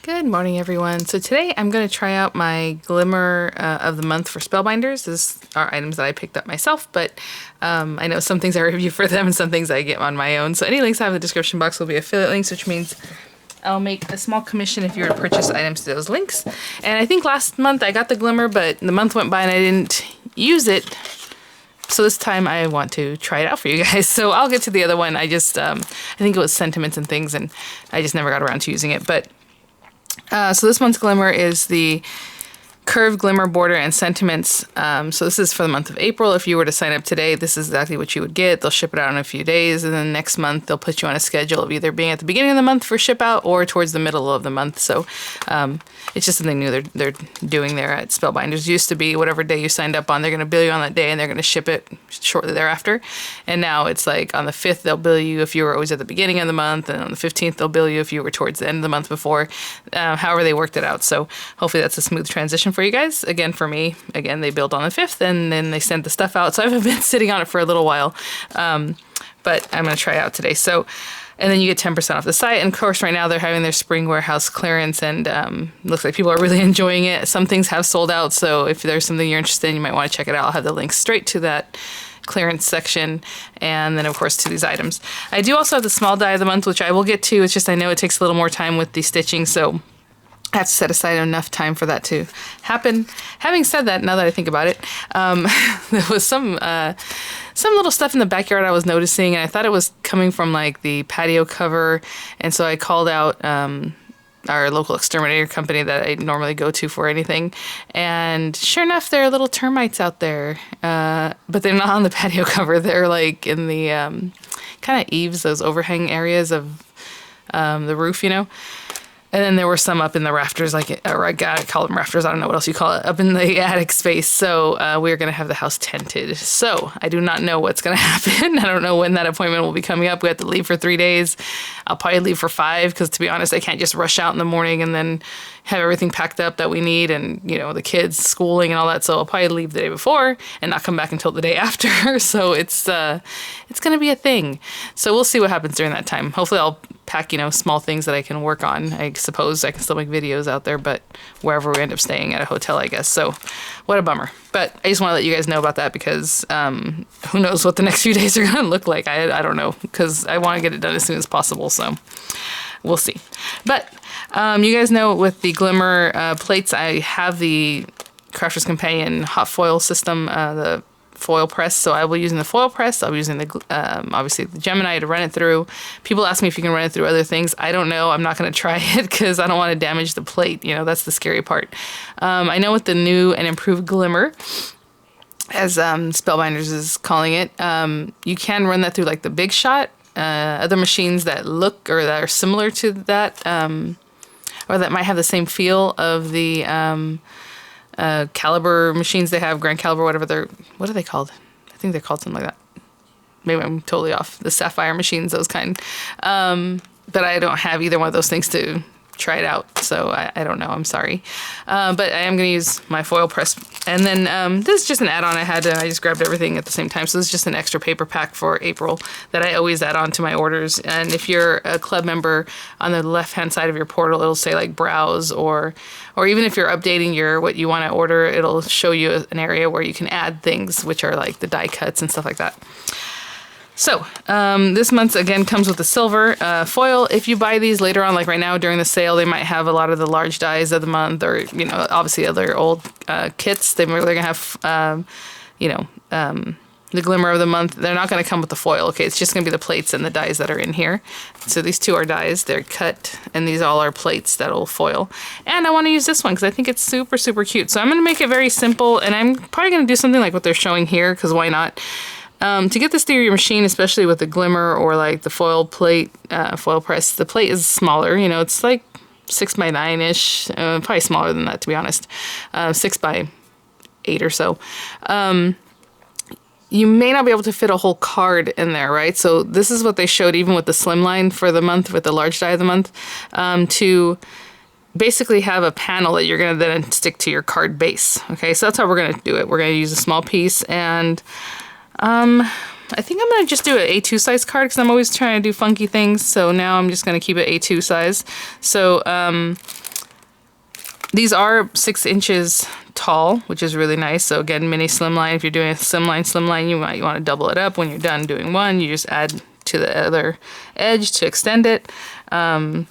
Good morning, everyone. So today I'm going to try out my Glimmer of the month for Spellbinders. These are items that I picked up myself, but I know some things I review for them and some things I get on my own. So any links I have in the description box will be affiliate links, which means I'll make a small commission if you were to purchase items to those links. And I think last month I got the Glimmer, but the month went by and I didn't use it. So this time I want to try it out for you guys. So I'll get to the other one. I think it was sentiments and things, and I just never got around to using it. But so this month's Glimmer is the Curved Glimmer Border and Sentiments. So this is for the month of April. If you were to sign up today, this is exactly what you would get. They'll ship it out in a few days, and then next month they'll put you on a schedule of either being at the beginning of the month for ship out or towards the middle of the month. So it's just something new they're doing there at Spellbinders. It used to be whatever day you signed up on, they're going to bill you on that day and they're going to ship it shortly thereafter. And now it's like on the 5th they'll bill you if you were always at the beginning of the month, and on the 15th they'll bill you if you were towards the end of the month before. However they worked it out. So hopefully that's a smooth transition for you guys. Again, for me, they billed on the 5th and then they sent the stuff out. So I've been sitting on it for a little while, but I'm going to try it out today. So, and then you get 10% off the site. And of course, right now they're having their spring warehouse clearance, and looks like people are really enjoying it. Some things have sold out. So if there's something you're interested in, you might want to check it out. I'll have the link straight to that clearance section, and then of course to these items. I do also have the small die of the month, which I will get to. It's just I know it takes a little more time with the stitching, so I have to set aside enough time for that to happen. Having said that, now that I think about it, there was some little stuff in the backyard I was noticing, and I thought it was coming from like the patio cover, and so I called out our local exterminator company that I normally go to for anything, and sure enough, there are little termites out there, but they're not on the patio cover. They're like in the kind of eaves, those overhang areas of the roof, you know. And then there were some up in the rafters, or I gotta call them rafters, I don't know what else you call it, up in the attic space. So we're going to have the house tented. So I do not know what's going to happen. I don't know when that appointment will be coming up. We have to leave for 3 days. I'll probably leave for 5 because, to be honest, I can't just rush out in the morning and then have everything packed up that we need, and, you know, the kids schooling and all that. So I'll probably leave the day before and not come back until the day after. So it's going to be a thing. So we'll see what happens during that time. Hopefully I'll pack, you know, small things that I can work on. I suppose I can still make videos out there, but wherever we end up staying, at a hotel, I guess. So what a bummer. But I just want to let you guys know about that because who knows what the next few days are going to look like. I don't know, because I want to get it done as soon as possible. So we'll see. But you guys know with the Glimmer plates, I have the Crafter's Companion hot foil system, the foil press. So I will be using the foil press. I'll be using the obviously the Gemini to run it through. People ask me if you can run it through other things. I don't know. I'm not going to try it because I don't want to damage the plate. You know, that's the scary part. I know with the new and improved Glimmer, as Spellbinders is calling it, you can run that through like the Big Shot. Other machines that look or that are similar to that, or that might have the same feel of the caliber machines they have, Grand Caliber, whatever what are they called? I think they're called something like that. Maybe I'm totally off. The Sapphire machines, those kind. But I don't have either one of those things to try it out, so I don't know. I'm sorry. But I am going to use my foil press. And then this is just an add-on I had, and I just grabbed everything at the same time. So this is just an extra paper pack for April that I always add on to my orders. And if you're a club member, on the left-hand side of your portal, it'll say like browse, or even if you're updating what you want to order, it'll show you an area where you can add things, which are like the die cuts and stuff like that. So, this month's, again, comes with the silver foil. If you buy these later on, like right now during the sale, they might have a lot of the large dies of the month, or, you know, obviously other old kits. They're going to have, the Glimmer of the month. They're not going to come with the foil, okay? It's just going to be the plates and the dies that are in here. So these two are dies. They're cut, and these all are plates that'll foil. And I want to use this one because I think it's super, super cute. So I'm going to make it very simple, and I'm probably going to do something like what they're showing here, because why not? To get this through your machine, especially with the Glimmer or like the foil plate, foil press, the plate is smaller. You know, it's like 6 by 9-ish, probably smaller than that, to be honest, 6 by 8 or so. You may not be able to fit a whole card in there, right? So this is what they showed even with the slimline for the month, with the large die of the month, to basically have a panel that you're going to then stick to your card base. Okay, so that's how we're going to do it. We're going to use a small piece, and I think I'm going to just do an A2 size card because I'm always trying to do funky things. So now I'm just going to keep it A2 size. So These are 6 inches tall, which is really nice. So again, mini slimline. If you're doing a slimline, you might want to double it up. When you're done doing one, you just add to the other edge to extend it, and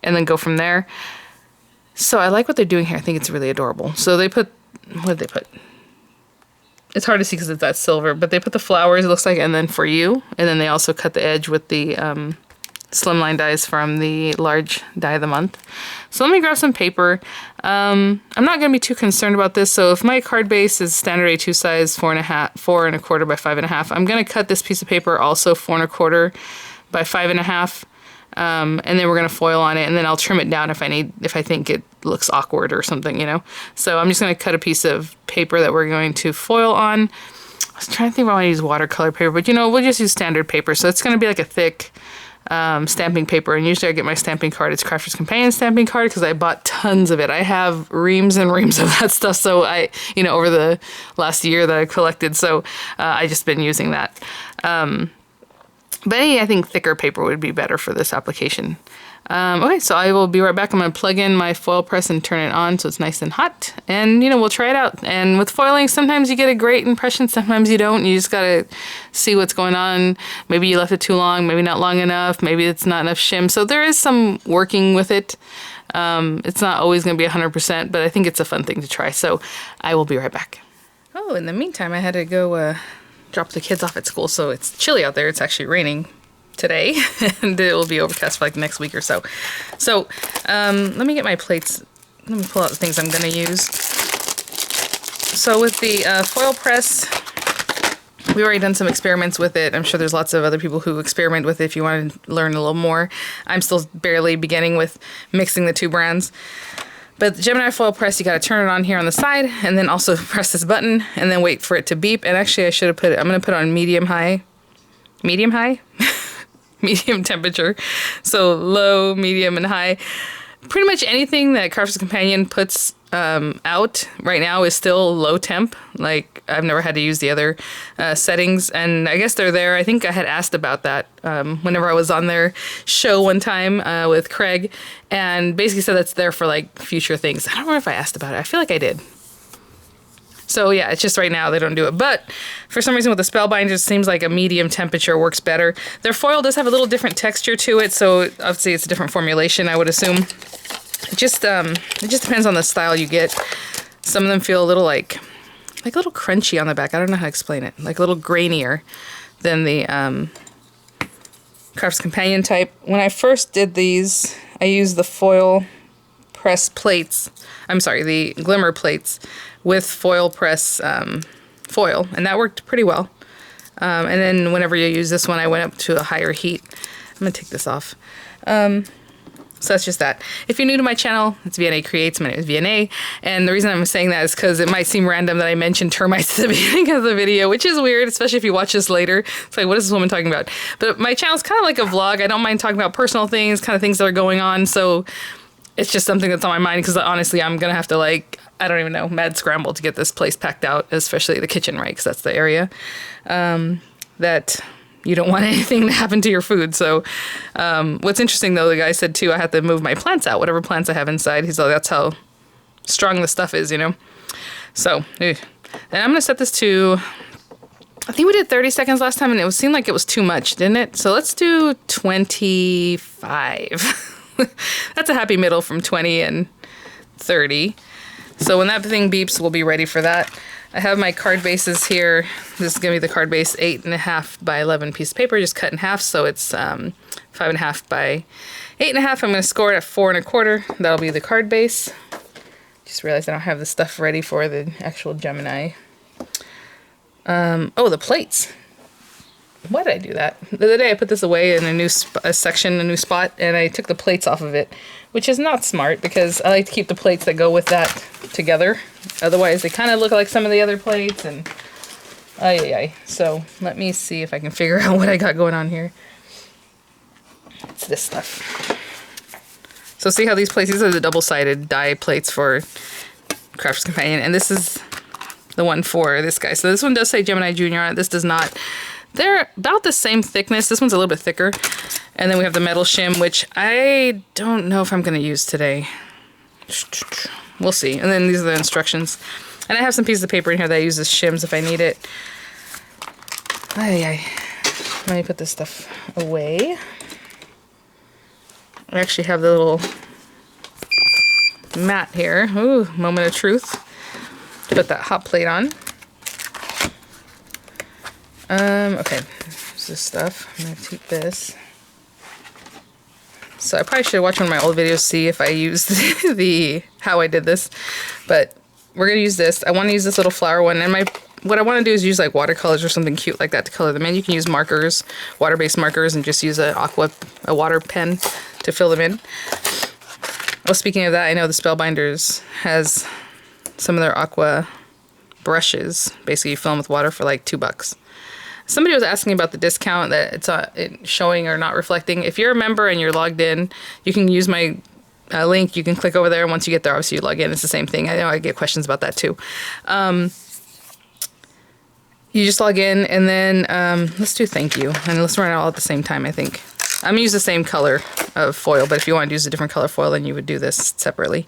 then go from there. So I like what they're doing here. I think it's really adorable. So they put, what did they put? It's hard to see because it's that silver, but they put the flowers, it looks like, and then for you. And then they also cut the edge with the slimline dies from the large die of the month. So let me grab some paper. I'm not going to be too concerned about this. So if my card base is standard A2 size 4.25 by 5.5, I'm going to cut this piece of paper also 4.25 by 5.5. And then we're going to foil on it, and then I'll trim it down if I think it looks awkward or something, you know. So I'm just going to cut a piece of paper that we're going to foil on. I was trying to think if I want to use watercolor paper, but you know, we'll just use standard paper. So it's going to be like a thick stamping paper, and usually I get my stamping card. It's Crafter's Companion stamping card because I bought tons of it. I have reams and reams of that stuff. So I, you know, over the last year that I collected. So I just been using that. But I think thicker paper would be better for this application. Okay, so I will be right back. I'm going to plug in my foil press and turn it on so it's nice and hot. And, you know, we'll try it out. And with foiling, sometimes you get a great impression, sometimes you don't. You just got to see what's going on. Maybe you left it too long, maybe not long enough, maybe it's not enough shim. So there is some working with it. It's not always going to be 100%, but I think it's a fun thing to try. So I will be right back. Oh, in the meantime, I had to go drop the kids off at school. So it's chilly out there. It's actually raining today, and it will be overcast for like next week or so. So let me get my plates. Let me pull out the things I'm going to use. So with the foil press, we've already done some experiments with it. I'm sure there's lots of other people who experiment with it if you want to learn a little more. I'm still barely beginning with mixing the two brands. But the Gemini foil press, you got to turn it on here on the side, and then also press this button, and then wait for it to beep. And actually, I should have put it, I'm going to put it on medium high, medium temperature. So low, medium, and high. Pretty much anything that Crafter's Companion puts out right now is still low temp. Like, I've never had to use the other settings, and I guess they're there. I think I had asked about that whenever I was on their show one time with Craig, and basically said that's there for like future things. I don't remember if I asked about it. I feel like I did. So yeah, it's just right now they don't do it. But for some reason with the Spellbinders, it seems like a medium temperature works better. Their foil does have a little different texture to it, so obviously it's a different formulation, I would assume. It just depends on the style you get. Some of them feel a little like a little crunchy on the back. I don't know how to explain it. Like a little grainier than the Crafter's Companion type. When I first did these, I used the foil press plates. I'm sorry, the Glimmer plates with foil press foil, and that worked pretty well. And then whenever you use this one, I went up to a higher heat. I'm gonna take this off. So that's just that. If you're new to my channel, it's VianneyCreates. My name is Vianney, and the reason I'm saying that is because it might seem random that I mentioned termites at the beginning of the video, which is weird, especially if you watch this later. It's like, what is this woman talking about? But my channel's kind of like a vlog. I don't mind talking about personal things, kind of things that are going on, so it's just something that's on my mind, because honestly, I'm gonna have to, like, I don't even know, mad scramble to get this place packed out, especially the kitchen, right? Because that's the area that you don't want anything to happen to your food. So what's interesting, though, the guy said, too, I have to move my plants out, whatever plants I have inside. He's like, that's how strong the stuff is, you know? So, and I'm going to set this to, I think we did 30 seconds last time, and it seemed like it was too much, didn't it? So let's do 25. That's a happy middle from 20 and 30. So when that thing beeps, we'll be ready for that. I have my card bases here. This is going to be the card base 8.5 by 11 piece of paper, just cut in half. So it's 5.5 by 8.5. I'm going to score it at 4.25. That'll be the card base. Just realized I don't have the stuff ready for the actual Gemini. Oh, the plates. Why did I do that? The other day I put this away in a new section, a new spot, and I took the plates off of it, which is not smart because I like to keep the plates that go with that together. Otherwise, they kind of look like some of the other plates, and So let me see if I can figure out what I got going on here. It's this stuff. So see how these plates, these are the double-sided die plates for Crafter's Companion, and this is the one for this guy. So this one does say Gemini Junior on it. This does not. They're about the same thickness. This one's a little bit thicker. And then we have the metal shim, which I don't know if I'm going to use today. We'll see. And then these are the instructions. And I have some pieces of paper in here that I use as shims if I need it. Let me put this stuff away. I actually have the little mat here. Ooh, moment of truth. Put that hot plate on. Okay, here's this stuff. I'm gonna take this. So I probably should watch one of my old videos to see if I used how I did this, but we're gonna use this. I want to use this little flower one, and what I want to do is use like watercolors or something cute like that to color them in. You can use markers, water-based markers, and just use a water pen to fill them in. Well, speaking of that, I know the Spellbinders has some of their aqua brushes. Basically, you fill them with water for like $2. Somebody was asking about the discount that it's showing or not reflecting. If you're a member and you're logged in, you can use my link. You can click over there, and once you get there, obviously you log in. It's the same thing. I know I get questions about that too. You just log in, and then let's do thank you, and let's run it all at the same time. I think I'm gonna use the same color of foil, but if you want to use a different color foil, then you would do this separately.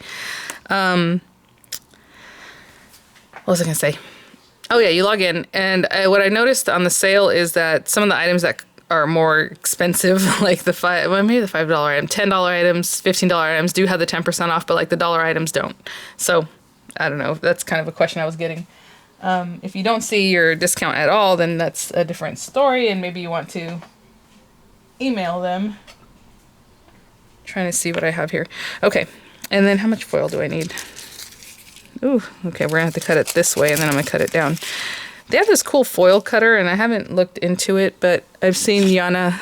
What was I gonna say? Oh yeah, you log in, and what I noticed on the sale is that some of the items that are more expensive, like maybe the $5 item, $10 items, $15 items do have the 10% off, but like the dollar items don't. So I don't know. That's kind of a question I was getting. If you don't see your discount at all, then that's a different story, and maybe you want to email them. Trying to see what I have here. Okay, and then how much foil do I need? Ooh, okay, we're gonna have to cut it this way, and then I'm gonna cut it down. They have this cool foil cutter, and I haven't looked into it, but I've seen Yana,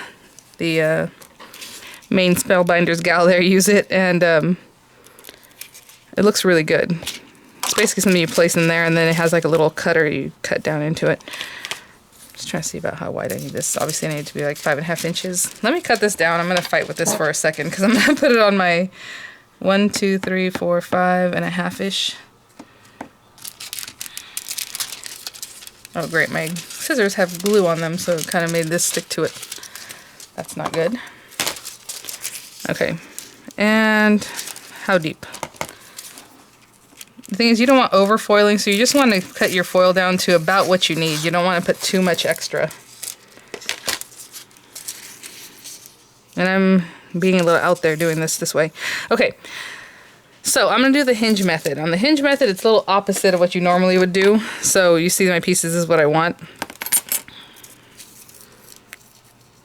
the main Spellbinders gal there, use it, and it looks really good. It's basically something you place in there, and then it has like a little cutter you cut down into it. Just trying to see about how wide I need this. Obviously I need it to be like 5.5 inches. Let me cut this down. I'm gonna fight with this for a second, because I'm gonna put it on my 1, 2, 3, 4, 5.5-ish. Oh great, my scissors have glue on them, so it kind of made this stick to it. That's not good. Okay, and how deep? The thing is, you don't want over foiling, so you just want to cut your foil down to about what you need. You don't want to put too much extra. And I'm being a little out there doing this way. Okay, so I'm going to do the hinge method. On the hinge method, it's a little opposite of what you normally would do. So you see my pieces is what I want.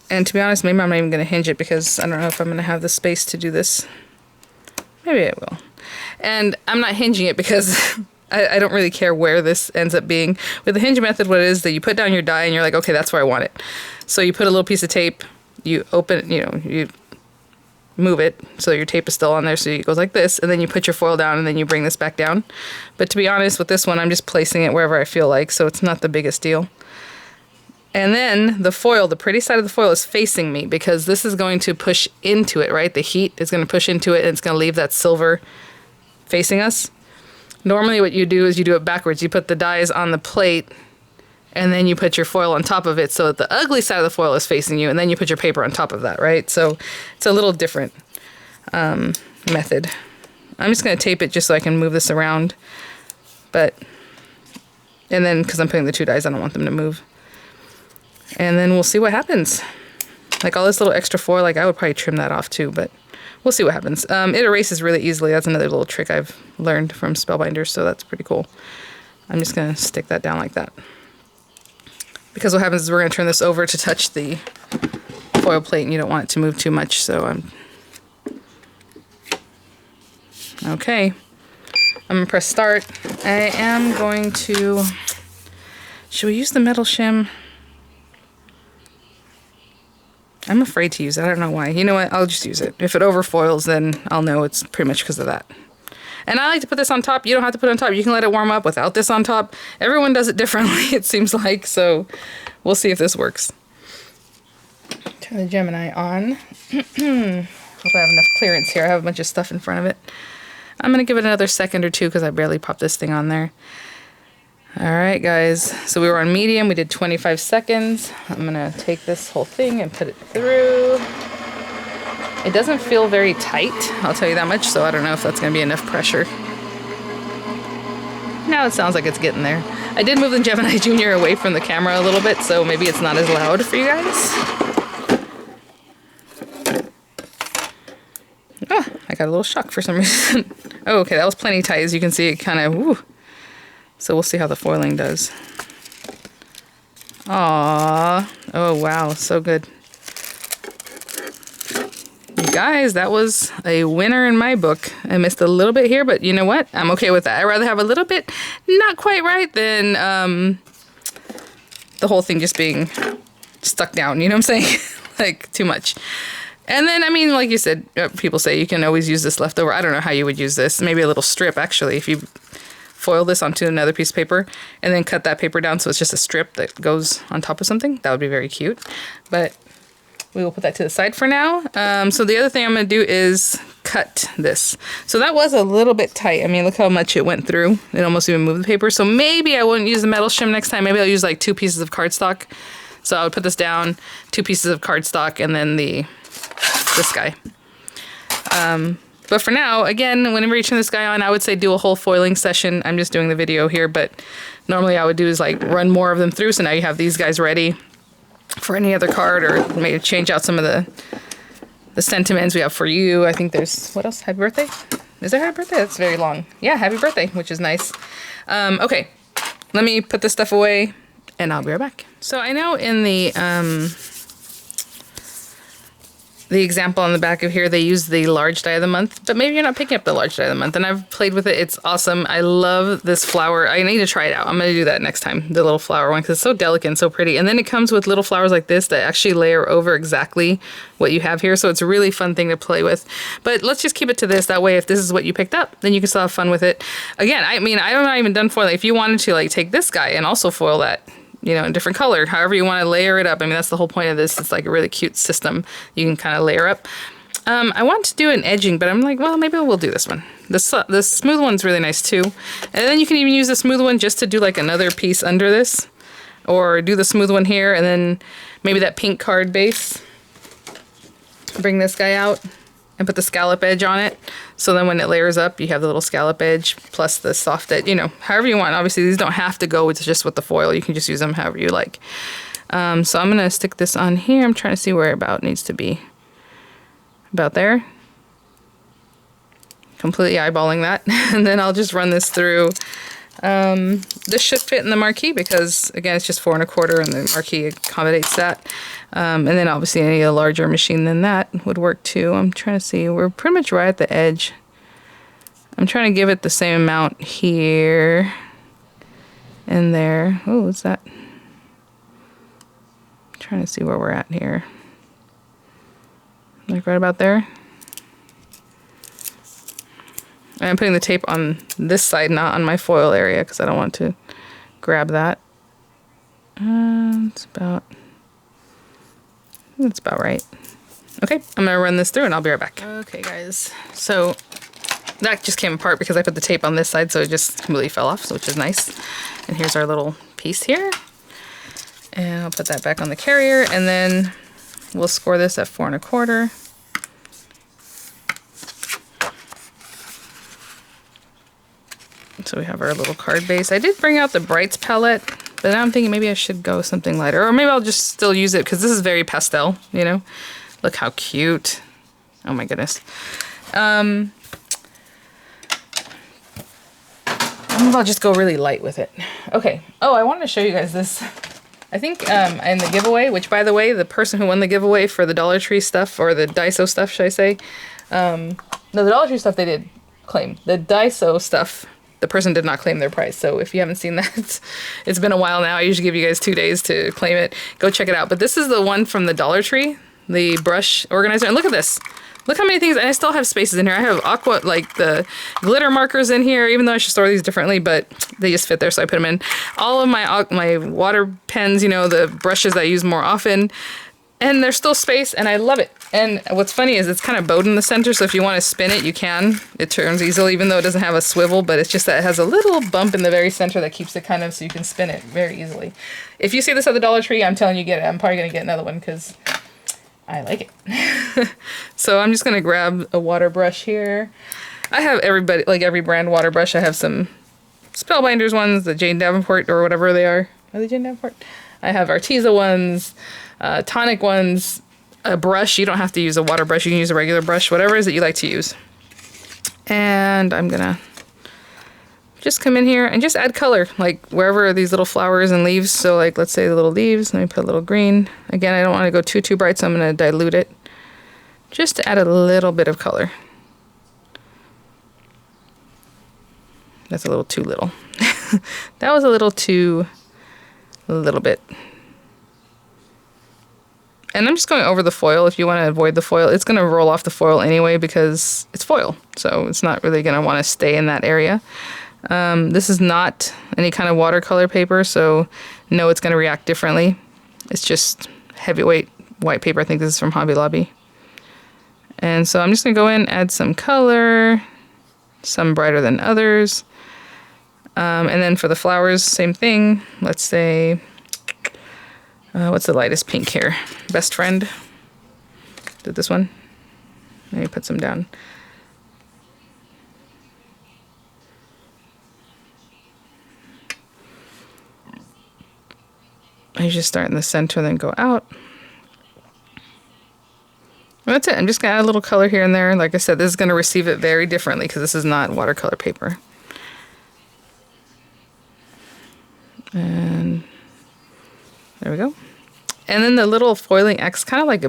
And to be honest, maybe I'm not even going to hinge it, because I don't know if I'm going to have the space to do this. Maybe I will. And I'm not hinging it because I don't really care where this ends up being. With the hinge method, what it is that you put down your die and you're like, okay, that's where I want it. So you put a little piece of tape, you open, you move it so your tape is still on there, so it goes like this, and then you put your foil down, and then you bring this back down. But to be honest, with this one, I'm just placing it wherever I feel like, so it's not the biggest deal. And then the foil, the pretty side of the foil is facing me, because this is going to push into it, right? The heat is going to push into it, and it's going to leave that silver facing us. Normally what you do is you do it backwards. You put the dies on the plate, and then you put your foil on top of it, so that the ugly side of the foil is facing you, and then you put your paper on top of that, right? So it's a little different method. I'm just going to tape it just so I can move this around. And then, because I'm putting the 2 dies, I don't want them to move. And then we'll see what happens. Like all this little extra foil, like I would probably trim that off too, but we'll see what happens. It erases really easily. That's another little trick I've learned from Spellbinders, so that's pretty cool. I'm just going to stick that down like that. Because what happens is we're going to turn this over to touch the foil plate, and you don't want it to move too much, so I'm... Okay. I'm going to press start. I am going to... Should we use the metal shim? I'm afraid to use it. I don't know why. You know what? I'll just use it. If it overfoils, then I'll know it's pretty much because of that. And I like to put this on top. You don't have to put it on top. You can let it warm up without this on top. Everyone does it differently, it seems like. So we'll see if this works. Turn the Gemini on. Hope I have enough clearance here. I have a bunch of stuff in front of it. I'm going to give it another second or two because I barely popped this thing on there. Alright guys, so we were on medium, we did 25 seconds. I'm gonna take this whole thing and put it through. It doesn't feel very tight, I'll tell you that much, so I don't know if that's going to be enough pressure. Now it sounds like it's getting there. I did move the Gemini Junior away from the camera a little bit, so maybe it's not as loud for you guys. Oh, I got a little shock for some reason. Oh, okay, that was plenty tight. As you can see, it kind of, woo. So we'll see how the foiling does. Aww. Oh, wow, so good. You guys, that was a winner in my book. I missed a little bit here, but you know what? I'm okay with that. I'd rather have a little bit not quite right than the whole thing just being stuck down, you know what I'm saying? Like, too much. And then, I mean, like you said, people say you can always use this leftover. I don't know how you would use this. Maybe a little strip, actually, if you foil this onto another piece of paper and then cut that paper down so it's just a strip that goes on top of something. That would be very cute. But we will put that to the side for now. So the other thing I'm going to do is cut this. So that was a little bit tight. I mean, look how much it went through. It almost even moved the paper. So maybe I wouldn't use the metal shim next time. Maybe I'll use like 2 pieces of cardstock. So I would put this down, 2 pieces of cardstock, and then this guy. But for now, again, whenever you turn this guy on, I would say do a whole foiling session. I'm just doing the video here, but normally I would do is like run more of them through. So now you have these guys ready for any other card, or maybe change out some of the sentiments we have for you. I think there's, what else? Happy birthday? Is there happy birthday? That's very long. Yeah, happy birthday, which is nice. Okay, let me put this stuff away and I'll be right back. So I know in the example on the back of here, they use the large die of the month, but maybe you're not picking up the large die of the month, and I've played with it. It's awesome. I love this flower. I need to try it out. I'm going to do that next time, the little flower one, because it's so delicate and so pretty. And then it comes with little flowers like this that actually layer over exactly what you have here, so it's a really fun thing to play with. But let's just keep it to this. That way, if this is what you picked up, then you can still have fun with it. Again, I mean, I'm not even done foiling. If you wanted to like take this guy and also foil that, you know, in different color, however you want to layer it up. I mean, that's the whole point of this. It's like a really cute system. You can kind of layer up. I want to do an edging, but I'm like, well, maybe we'll do this one. The smooth one's really nice too. And then you can even use the smooth one just to do like another piece under this, or do the smooth one here, and then maybe that pink card base. Bring this guy out and put the scallop edge on it. So then when it layers up, you have the little scallop edge plus the soft edge, you know, however you want. Obviously, these don't have to go with just with the foil. You can just use them however you like. So I'm going to stick this on here. I'm trying to see where about needs to be. About there. Completely eyeballing that. And then I'll just run this through. This should fit in the marquee because, again, it's just 4 1/4 and the marquee accommodates that. And then obviously any larger machine than that would work too. I'm trying to see. We're pretty much right at the edge. I'm trying to give it the same amount here and there. Oh, what's that? I'm trying to see where we're at here. Like right about there. I'm putting the tape on this side, not on my foil area, because I don't want to grab that. It's about right. Okay, I'm gonna run this through and I'll be right back. Okay, guys, so that just came apart because I put the tape on this side, so it just completely fell off, so which is nice. And here's our little piece here. And I'll put that back on the carrier, and then we'll score this at 4 1/4. So we have our little card base. I did bring out the Brights palette, but now I'm thinking maybe I should go something lighter. Or maybe I'll just still use it because this is very pastel, you know? Look how cute. Oh my goodness. Maybe I'll just go really light with it. Okay. Oh, I wanted to show you guys this. I think in the giveaway, which by the way, the person who won the giveaway for the Dollar Tree stuff, or the Daiso stuff, should I say? No, the Dollar Tree stuff they did claim. The Daiso stuff, the person did not claim their prize. So if you haven't seen that, it's been a while now. I usually give you guys 2 days to claim it. Go check it out. But this is the one from the Dollar Tree, the brush organizer. And look at this. Look how many things, and I still have spaces in here. I have aqua, like the glitter markers in here, even though I should store these differently, but they just fit there, so I put them in. All of my water pens, you know, the brushes I use more often, and there's still space, and I love it. And what's funny is it's kind of bowed in the center, so if you want to spin it, you can. It turns easily, even though it doesn't have a swivel, but it's just that it has a little bump in the very center that keeps it kind of, so you can spin it very easily. If you see this at the Dollar Tree, I'm telling you, get it. I'm probably going to get another one, because I like it. So I'm just gonna grab a water brush here. I have every brand water brush. I have some Spellbinders ones, the Jane Davenport or whatever they are. Are they Jane Davenport? I have Arteza ones, tonic ones, a brush. You don't have to use a water brush. You can use a regular brush, whatever it is that you like to use. And I'm gonna just come in here and just add color, like wherever these little flowers and leaves. So like, let's say the little leaves, let me put a little green. Again, I don't want to go too bright, so I'm gonna dilute it just to add a little bit of color. That's a little too little. That was a little bit. And I'm just going over the foil. If you want to avoid the foil, it's going to roll off the foil anyway because it's foil. So it's not really going to want to stay in that area. This is not any kind of watercolor paper, so no, it's going to react differently. It's just heavyweight white paper. I think this is from Hobby Lobby. And so I'm just going to go in, add some color, some brighter than others. And then for the flowers, same thing. Let's say, what's the lightest pink here? Best Friend. Did this one? Let me put some down. I just start in the center, then go out. And that's it. I'm just going to add a little color here and there. Like I said, this is going to receive it very differently because this is not watercolor paper. And there we go. And then the little foiling acts kind of like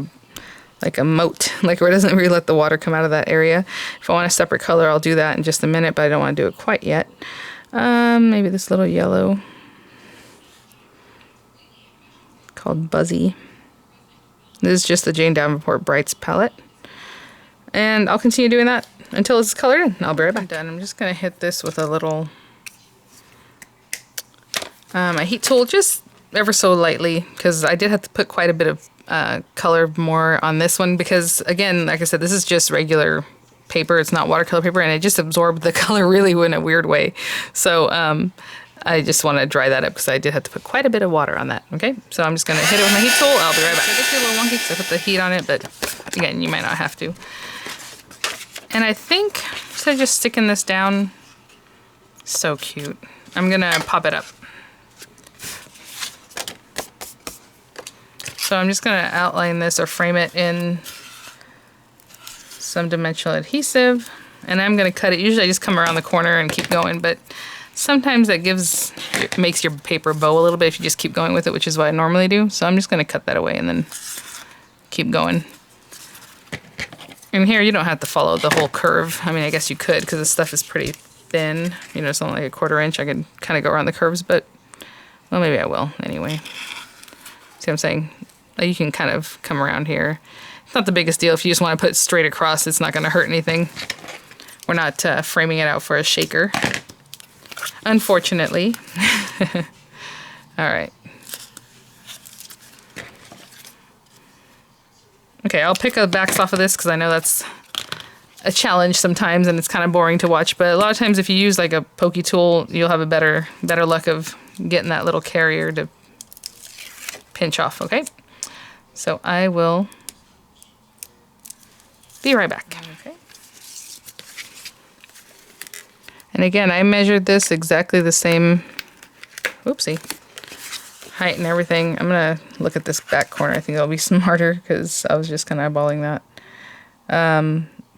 a moat, like where it doesn't really let the water come out of that area. If I want a separate color, I'll do that in just a minute, but I don't want to do it quite yet. Maybe this little yellow called Buzzy. This is just the Jane Davenport Brights palette. And I'll continue doing that until it's colored in. I'll be right back. Done. I'm just going to hit this with a little my heat tool just ever so lightly because I did have to put quite a bit of color more on this one because, again, like I said, this is just regular paper. It's not watercolor paper, and it just absorbed the color really in a weird way. So I just want to dry that up because I did have to put quite a bit of water on that. Okay, so I'm just going to hit it with my heat tool. I'll be right back. It gets a little wonky because I put the heat on it, but again, you might not have to. And I think, instead of just sticking this down, so cute, I'm going to pop it up. So I'm just going to outline this or frame it in some dimensional adhesive, and I'm going to cut it. Usually I just come around the corner and keep going, but sometimes that makes your paper bow a little bit if you just keep going with it, which is what I normally do. So I'm just going to cut that away and then keep going. And here you don't have to follow the whole curve. I mean, I guess you could because this stuff is pretty thin. You know, it's only like a 1/4 inch. I could kind of go around the curves, but, well, maybe I will anyway. See what I'm saying? You can kind of come around here. It's not the biggest deal. If you just want to put it straight across, it's not going to hurt anything. We're not framing it out for a shaker, unfortunately. All right. Okay, I'll pick the backs off of this because I know that's a challenge sometimes and it's kind of boring to watch. But a lot of times if you use like a pokey tool, you'll have a better luck of getting that little carrier to pinch off, okay? So I will be right back. Okay. And again, I measured this exactly the same, oopsie, height and everything. I'm gonna look at this back corner. I think it'll be smarter because I was just kind of eyeballing that.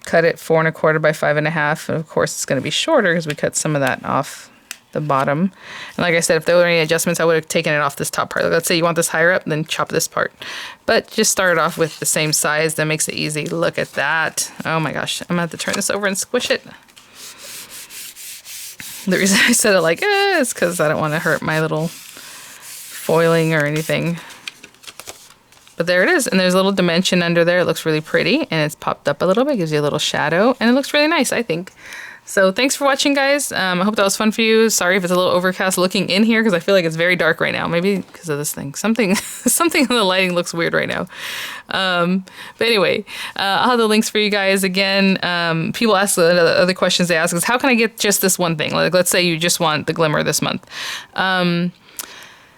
Cut it 4 1/4 by 5 1/2. And of course, it's gonna be shorter because we cut some of that off the bottom. And like I said, if there were any adjustments, I would have taken it off this top part. Like, let's say you want this higher up, then chop this part. But just start off with the same size. That makes it easy. Look at that. Oh my gosh. I'm gonna have to turn this over and squish it. The reason I said it like, is because I don't want to hurt my little foiling or anything. But there it is. And there's a little dimension under there. It looks really pretty. And it's popped up a little bit. Gives you a little shadow. And it looks really nice, I think. So thanks for watching, guys. I hope that was fun for you. Sorry if it's a little overcast looking in here because I feel like it's very dark right now. Maybe because of this thing. Something in the lighting looks weird right now. But anyway, I'll have the links for you guys. Again, people ask the other questions they ask is, how can I get just this one thing? Like, let's say you just want the Glimmer this month.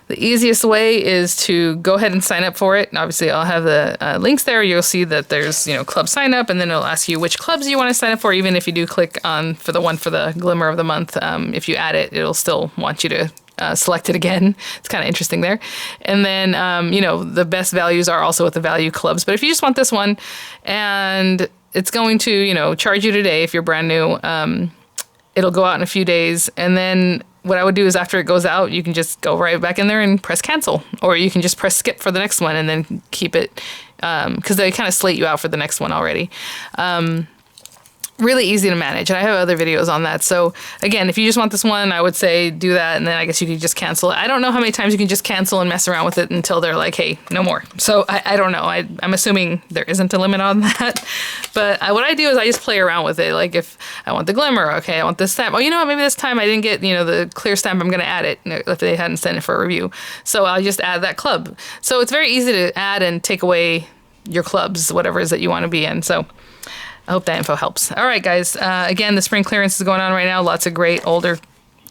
The easiest way is to go ahead and sign up for it. And obviously, I'll have the links there. You'll see that there's, club sign up, and then it'll ask you which clubs you want to sign up for. Even if you do click on for the one for the Glimmer of the month, if you add it, it'll still want you to select it again. It's kind of interesting there. And then, the best values are also with the value clubs. But if you just want this one, and it's going to, charge you today if you're brand new, it'll go out in a few days, and then what I would do is after it goes out, you can just go right back in there and press cancel. Or you can just press skip for the next one and then keep it, because they kind of slate you out for the next one already. Really easy to manage, and I have other videos on that. So again, if you just want this one, I would say do that, and then I guess you could just cancel it. I don't know how many times you can just cancel and mess around with it until they're like, hey, no more. So I don't know. I'm assuming there isn't a limit on that. But what I do is I just play around with it. Like if I want the Glimmer, okay, I want this stamp. Oh, you know what? Maybe this time I didn't get, the clear stamp. I'm going to add it if they hadn't sent it for a review. So I'll just add that club. So it's very easy to add and take away your clubs, whatever it is that you want to be in. So I hope that info helps. All right, guys. Again, the spring clearance is going on right now. Lots of great older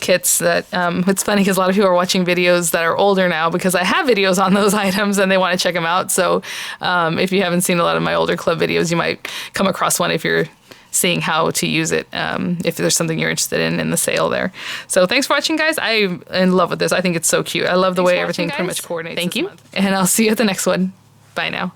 kits that, it's funny because a lot of people are watching videos that are older now because I have videos on those items and they want to check them out. So if you haven't seen a lot of my older club videos, you might come across one if you're seeing how to use it, if there's something you're interested in the sale there. So thanks for watching, guys. I'm in love with this. I think it's so cute. I love the way everything pretty much coordinates. Thank you. And I'll see you at the next one. Bye now.